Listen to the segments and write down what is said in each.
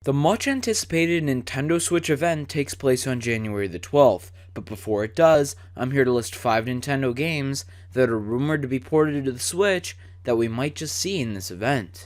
The much anticipated Nintendo Switch event takes place on January the 12th, but before it does, I'm here to list 5 Nintendo games that are rumored to be ported to the Switch that we might just see in this event.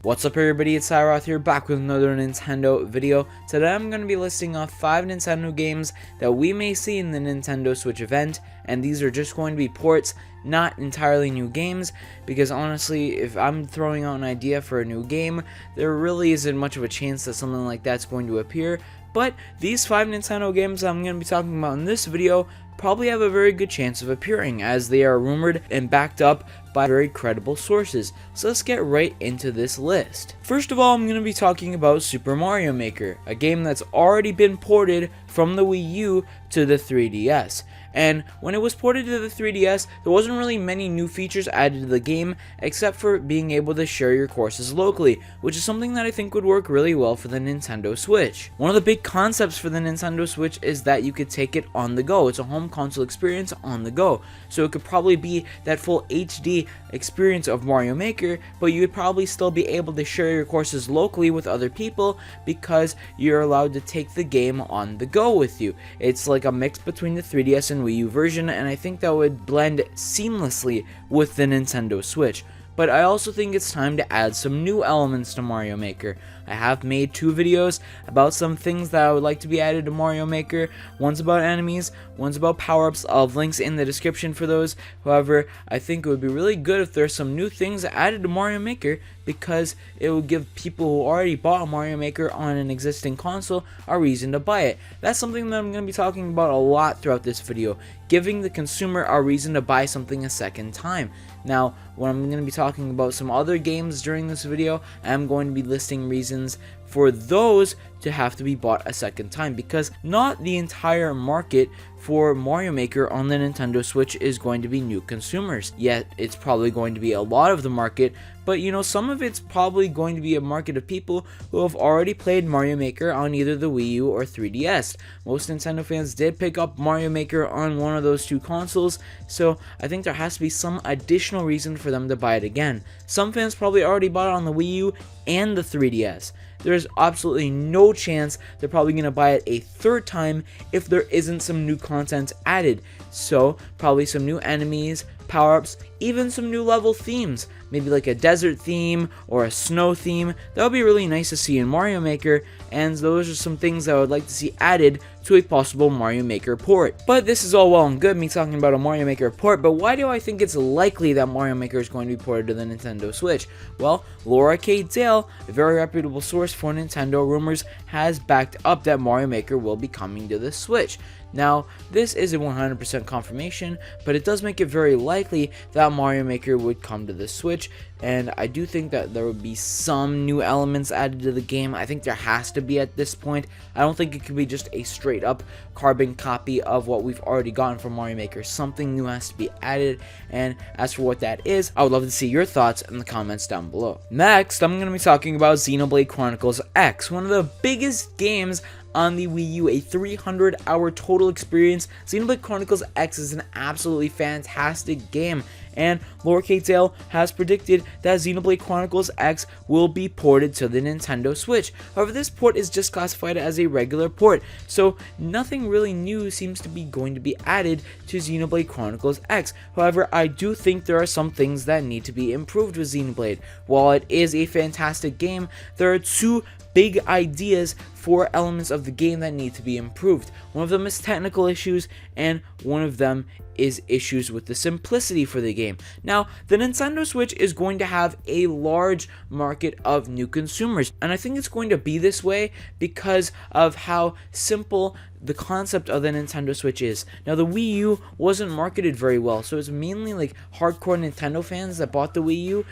What's up everybody, it's Cyroth here, back with another Nintendo video. Today I'm going to be listing off 5 Nintendo games that we may see in the Nintendo Switch event, and these are just going to be ports, not entirely new games, because honestly, if I'm throwing out an idea for a new game, there really isn't much of a chance that something like that's going to appear. But these 5 Nintendo games I'm going to be talking about in this video probably have a very good chance of appearing, as they are rumored and backed up by very credible sources. So let's get right into this list. First of all, I'm going to be talking about Super Mario Maker, a game that's already been ported from the Wii U to the 3DS. And when it was ported to the 3DS, there wasn't really many new features added to the game, except for being able to share your courses locally, which is something that I think would work really well for the Nintendo Switch. One of the big concepts for the Nintendo Switch is that you could take it on the go. It's a home console experience on the go. So it could probably be that full HD experience of Mario Maker, but you would probably still be able to share your courses locally with other people because you're allowed to take the game on the go with you. It's like a mix between the 3DS and Wii U version, and I think that would blend seamlessly with the Nintendo Switch. But I also think it's time to add some new elements to Mario Maker. I have made 2 videos about some things that I would like to be added to Mario Maker. One's about enemies, one's about power-ups. I'll have links in the description for those. However, I think it would be really good if there's some new things added to Mario Maker, because it would give people who already bought Mario Maker on an existing console a reason to buy it. That's something that I'm going to be talking about a lot throughout this video, giving the consumer a reason to buy something a second time. Now, when I'm going to be talking about some other games during this video, I'm going to be listing reasons for those to have to be bought a second time, because not the entire market for Mario Maker on the Nintendo Switch is going to be new consumers. Yet it's probably going to be a lot of the market, but you know, some of it's probably going to be a market of people who have already played Mario Maker on either the Wii U or 3DS. Most Nintendo fans did pick up Mario Maker on one of those 2 consoles, so I think there has to be some additional reason for them to buy it again. Some fans probably already bought it on the Wii U and the 3DS. There's absolutely no chance they're probably going to buy it a third time if there isn't some new content added. So probably some new enemies, power-ups, even some new level themes. Maybe like a desert theme or a snow theme. That would be really nice to see in Mario Maker, and those are some things that I would like to see added to a possible Mario Maker port. But this is all well and good, me talking about a Mario Maker port, but why do I think it's likely that Mario Maker is going to be ported to the Nintendo Switch? Well, Laura K. Dale, a very reputable source for Nintendo rumors, has backed up that Mario Maker will be coming to the Switch. Now, this isn't 100% confirmation, but it does make it very likely that Mario Maker would come to the Switch, and I do think that there would be some new elements added to the game. I think there has to be at this point. I don't think it could be just a straight up carbon copy of what we've already gotten from Mario Maker. Something new has to be added, and as for what that is, I would love to see your thoughts in the comments down below. Next, I'm going to be talking about Xenoblade Chronicles X, one of the biggest games on the Wii U, a 300-hour total experience. Xenoblade Chronicles X is an absolutely fantastic game, and Laura K. Dale has predicted that Xenoblade Chronicles X will be ported to the Nintendo Switch. However, this port is just classified as a regular port, so nothing really new seems to be going to be added to Xenoblade Chronicles X. However, I do think there are some things that need to be improved with Xenoblade. While it is a fantastic game, there are 2 big ideas for elements of the game that need to be improved. One of them is technical issues, and one of them is issues with the simplicity for the game. Now, the Nintendo Switch is going to have a large market of new consumers, and I think it's going to be this way because of how simple the concept of the Nintendo Switch is. Now, the Wii U wasn't marketed very well, so it's mainly like hardcore Nintendo fans that bought the Wii U,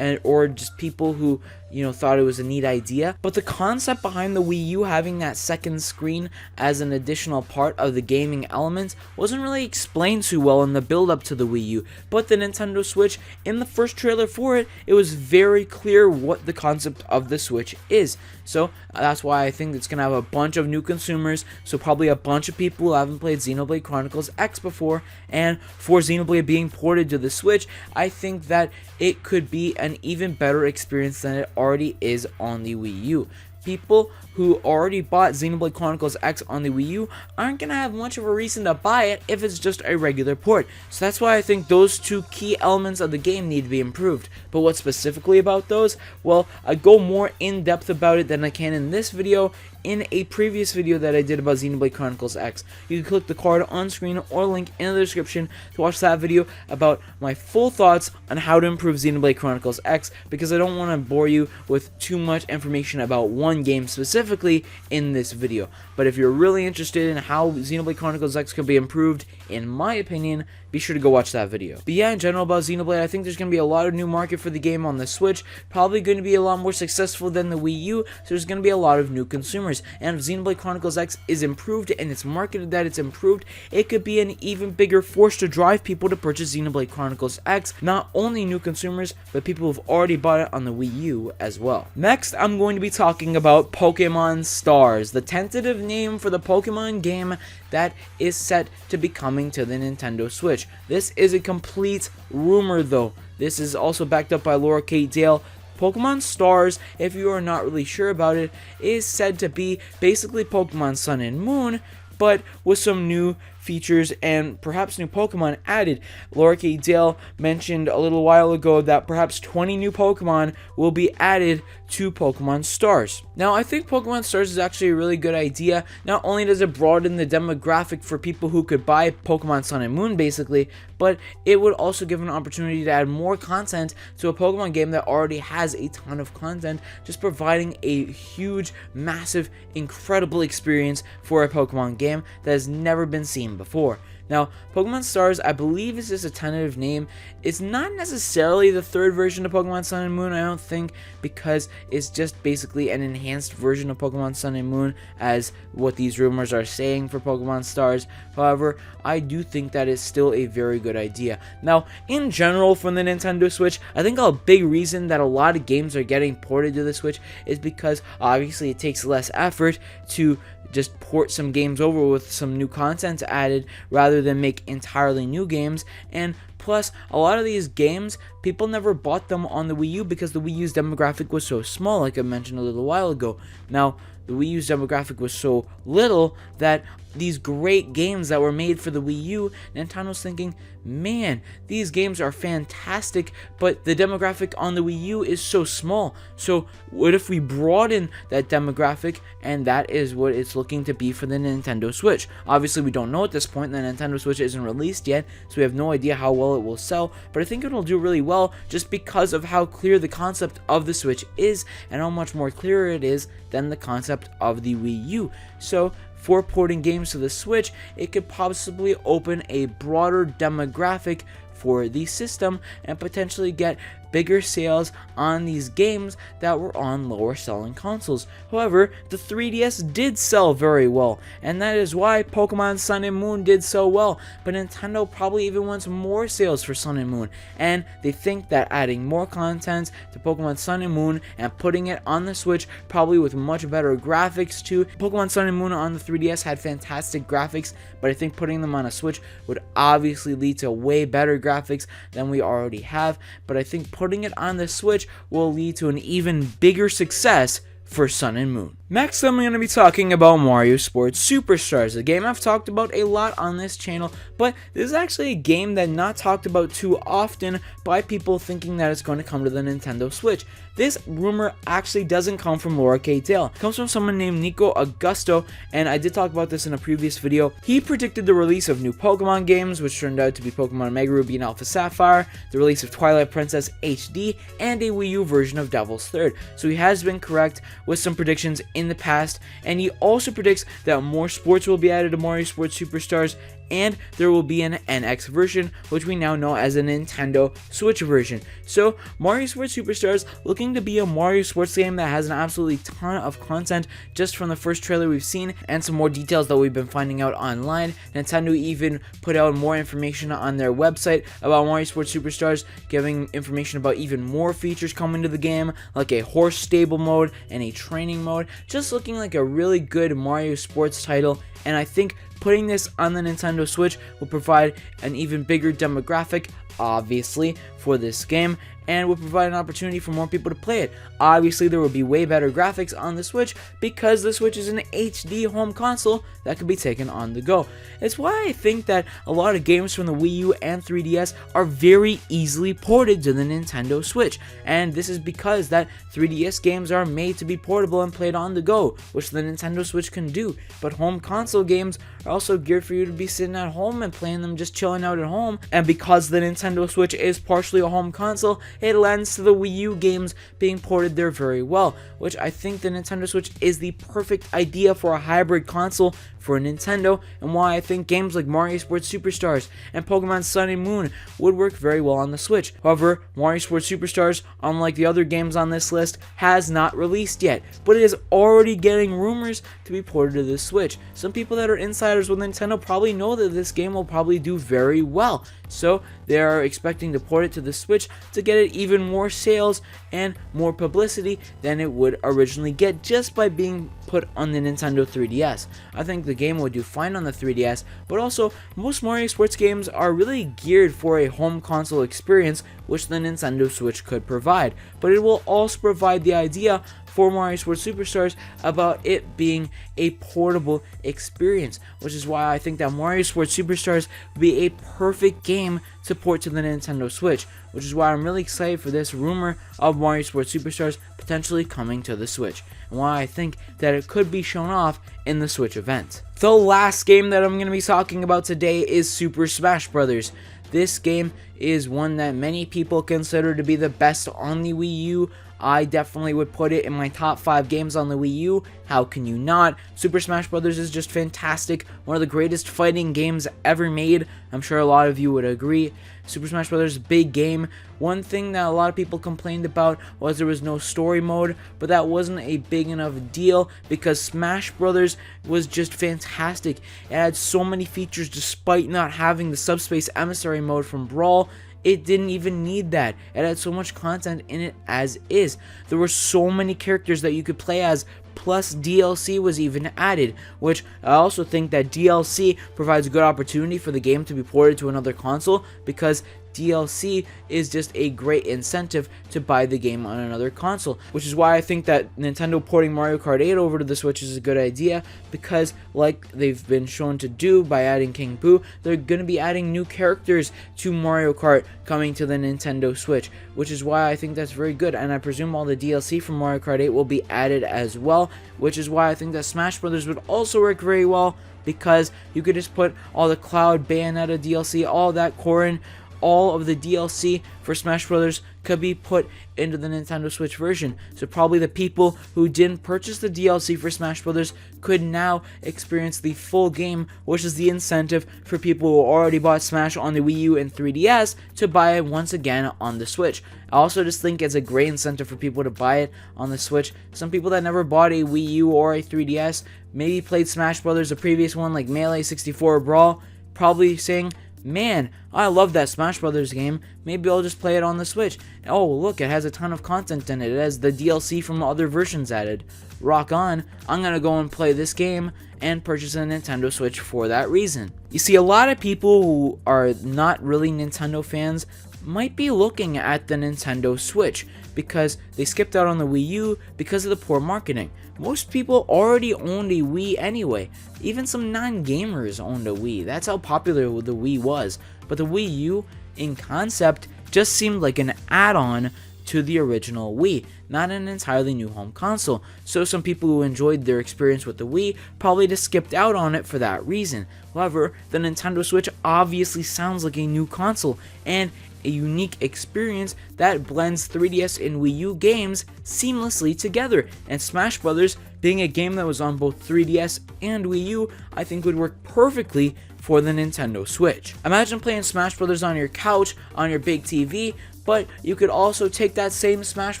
or just people who, you know, thought it was a neat idea. But the concept behind the Wii U having that second screen as an additional part of the gaming element wasn't really explained too well in the build up to the Wii U. But the Nintendo Switch, in the first trailer for it, it was very clear what the concept of the Switch is. So that's why I think it's going to have a bunch of new consumers, so probably a bunch of people who haven't played Xenoblade Chronicles X before, and for Xenoblade being ported to the Switch, I think that it could be an even better experience than it already is on the Wii U. People who already bought Xenoblade Chronicles X on the Wii U aren't going to have much of a reason to buy it if it's just a regular port. So that's why I think those two key elements of the game need to be improved. But what specifically about those? Well, I go more in depth about it than I can in this video in a previous video that I did about Xenoblade Chronicles X. You can click the card on screen or link in the description to watch that video about my full thoughts on how to improve Xenoblade Chronicles X, because I don't want to bore you with too much information about one game specifically in this video. But if you're really interested in how Xenoblade Chronicles X can be improved, in my opinion, be sure to go watch that video. But yeah, in general about Xenoblade, I think there's going to be a lot of new market for the game on the Switch, probably going to be a lot more successful than the Wii U, so there's going to be a lot of new consumers. And if Xenoblade Chronicles X is improved and it's marketed that it's improved, it could be an even bigger force to drive people to purchase Xenoblade Chronicles X, not only new consumers, but people who've already bought it on the Wii U as well. Next, I'm going to be talking about Pokemon Stars, the tentative name for the Pokemon game that is set to be coming to the Nintendo Switch. This is a complete rumor though. This is also backed up by Laura Kate Dale. Pokemon Stars, if you are not really sure about it, is said to be basically Pokemon Sun and Moon, but with some new features and perhaps new Pokemon added. Laura K. Dale mentioned a little while ago that perhaps 20 new Pokemon will be added to Pokemon Stars. Now, I think Pokemon Stars is actually a really good idea. Not only does it broaden the demographic for people who could buy Pokemon Sun and Moon basically, but it would also give an opportunity to add more content to a Pokemon game that already has a ton of content, just providing a huge, massive, incredible experience for a Pokemon game that has never been seen before. Now, Pokemon Stars, I believe, is just a tentative name. It's not necessarily the third version of Pokemon Sun and Moon, I don't think, because it's just basically an enhanced version of Pokemon Sun and Moon, as what these rumors are saying for Pokemon Stars. However, I do think that is still a very good idea. Now, in general, from the Nintendo Switch, I think a big reason that a lot of games are getting ported to the Switch is because obviously it takes less effort to just port some games over with some new content added rather than make entirely new games. And plus, a lot of these games, people never bought them on the Wii U because the Wii U's demographic was so small, like I mentioned a little while ago. Now, the Wii U's demographic was so little that these great games that were made for the Wii U, Nintendo's thinking, man, these games are fantastic, but the demographic on the Wii U is so small. So what if we broaden that demographic? And that is what it's looking to be for the Nintendo Switch. Obviously, we don't know at this point. The Nintendo Switch isn't released yet, so we have no idea how well it will sell, but I think it'll do really well just because of how clear the concept of the Switch is and how much more clearer it is than the concept of the Wii U. So for porting games to the Switch, it could possibly open a broader demographic for the system and potentially get bigger sales on these games that were on lower selling consoles. However, the 3DS did sell very well, and that is why Pokemon Sun and Moon did so well. But Nintendo probably even wants more sales for Sun and Moon, and they think that adding more content to Pokemon Sun and Moon and putting it on the Switch, probably with much better graphics too. Pokemon Sun and Moon on the 3DS had fantastic graphics, but I think putting them on a Switch would obviously lead to way better graphics than we already have. But I think putting it on the Switch will lead to an even bigger success for Sun and Moon. Next, I'm going to be talking about Mario Sports Superstars, a game I've talked about a lot on this channel, but this is actually a game that's not talked about too often by people thinking that it's going to come to the Nintendo Switch. This rumor actually doesn't come from Laura K. Dale. It comes from someone named Nico Augusto, and I did talk about this in a previous video. He predicted the release of new Pokemon games, which turned out to be Pokemon Mega Ruby and Alpha Sapphire, the release of Twilight Princess HD, and a Wii U version of Devil's Third. So he has been correct with some predictions in the past, and he also predicts that more sports will be added to Mario Sports Superstars, and there will be an NX version, which we now know as a Nintendo Switch version. So Mario Sports Superstars looking to be a Mario Sports game that has an absolutely ton of content just from the first trailer we've seen, and some more details that we've been finding out online. Nintendo even put out more information on their website about Mario Sports Superstars, giving information about even more features coming to the game, like a horse stable mode and a training mode, just looking like a really good Mario Sports title. And I think putting this on the Nintendo Switch will provide an even bigger demographic, obviously, for this game, and will provide an opportunity for more people to play it. Obviously, there will be way better graphics on the Switch because the Switch is an HD home console that can be taken on the go. It's why I think that a lot of games from the Wii U and 3DS are very easily ported to the Nintendo Switch, and this is because that 3DS games are made to be portable and played on the go, which the Nintendo Switch can do. But home console games are also geared for you to be sitting at home and playing them, just chilling out at home, and because the Nintendo Switch is partially a home console, it lends to the Wii U games being ported there very well, which I think the Nintendo Switch is the perfect idea for a hybrid console for Nintendo, and why I think games like Mario Sports Superstars and Pokemon Sun and Moon would work very well on the Switch. However, Mario Sports Superstars, unlike the other games on this list, has not released yet, but it is already getting rumors to be ported to the Switch. Some people that are insiders with Nintendo probably know that this game will probably do very well, so they are expecting to port it to the Switch to get it even more sales and more publicity than it would originally get just by being put on the Nintendo 3DS. I think the game would do fine on the 3DS, but also most Mario Sports games are really geared for a home console experience, which the Nintendo Switch could provide, but it will also provide the idea for Mario Sports Superstars about it being a portable experience, which is why I think that Mario Sports Superstars would be a perfect game to port to the Nintendo Switch, which is why I'm really excited for this rumor of Mario Sports Superstars potentially coming to the Switch, and why I think that it could be shown off in the Switch event. The last game that I'm going to be talking about today is Super Smash Bros. This game is one that many people consider to be the best on the Wii U. I definitely would put it in my top 5 games on the Wii U. How can you not? Super Smash Bros. Is just fantastic. One of the greatest fighting games ever made. I'm sure a lot of you would agree. Super Smash Bros. Big game. One thing that a lot of people complained about was there was no story mode, but that wasn't a big enough deal because Smash Bros. Was just fantastic. It had so many features despite not having the Subspace Emissary mode from Brawl. It didn't even need that. It had so much content in it as is. There were so many characters that you could play as, plus DLC was even added, which I also think that DLC provides a good opportunity for the game to be ported to another console, because DLC is just a great incentive to buy the game on another console, which is why I think that Nintendo porting Mario Kart 8 over to the Switch is a good idea, because like they've been shown to do by adding King Boo, they're going to be adding new characters to Mario Kart coming to the Nintendo Switch, which is why I think that's very good, and I presume all the DLC from Mario Kart 8 will be added as well, which is why I think that Smash Bros. Would also work very well, because you could just put all the Cloud, Bayonetta DLC, all that Corrin, all of the DLC for Smash Bros. Could be put into the Nintendo Switch version. So probably the people who didn't purchase the DLC for Smash Bros. Could now experience the full game, which is the incentive for people who already bought Smash on the Wii U and 3DS to buy it once again on the Switch. I also just think it's a great incentive for people to buy it on the Switch. Some people that never bought a Wii U or a 3DS, maybe played Smash Bros., the previous one like Melee, 64, or Brawl, probably saying, man, I love that Smash Brothers game. Maybe I'll just play it on the Switch. Oh, look, it has a ton of content in it. It has the DLC from the other versions added. Rock on. I'm gonna go and play this game and purchase a Nintendo Switch for that reason. You see, a lot of people who are not really Nintendo fans might be looking at the Nintendo Switch because they skipped out on the Wii U because of the poor marketing. Most people already owned a Wii anyway. Even some non-gamers owned a Wii. That's how popular the Wii was. But the Wii U, in concept, just seemed like an add-on to the original Wii, not an entirely new home console. So some people who enjoyed their experience with the Wii probably just skipped out on it for that reason. However, the Nintendo Switch obviously sounds like a new console and a unique experience that blends 3DS and Wii U games seamlessly together, and Smash Bros. Being a game that was on both 3DS and Wii U, I think would work perfectly for the Nintendo Switch. Imagine playing Smash Brothers on your couch, on your big TV, but you could also take that same Smash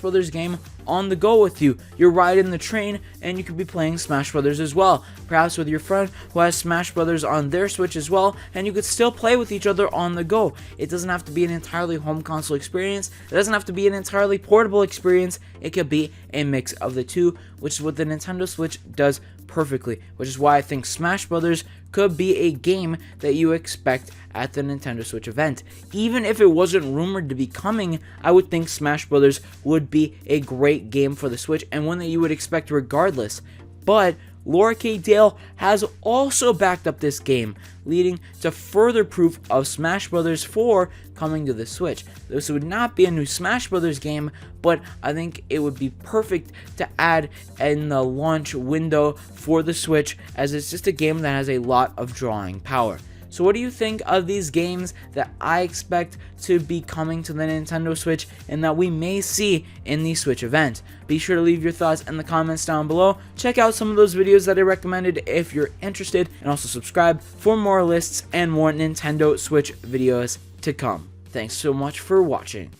Brothers game on the go with you. You're riding the train and you could be playing Smash Brothers as well, perhaps with your friend who has Smash Brothers on their Switch as well, and you could still play with each other on the go. It doesn't have to be an entirely home console experience. It doesn't have to be an entirely portable experience. It could be a mix of the two, which is what the Nintendo Switch does perfectly, which is why I think Smash Brothers could be a game that you expect at the Nintendo Switch event. Even if it wasn't rumored to be coming, I would think Smash Brothers would be a great game for the Switch and one that you would expect regardless. But Laura K. Dale has also backed up this game, leading to further proof of Smash Bros. 4 coming to the Switch. This would not be a new Smash Bros. Game, but I think it would be perfect to add in the launch window for the Switch, as it's just a game that has a lot of drawing power. So what do you think of these games that I expect to be coming to the Nintendo Switch and that we may see in the Switch event? Be sure to leave your thoughts in the comments down below. Check out some of those videos that I recommended if you're interested, and also subscribe for more lists and more Nintendo Switch videos to come. Thanks so much for watching.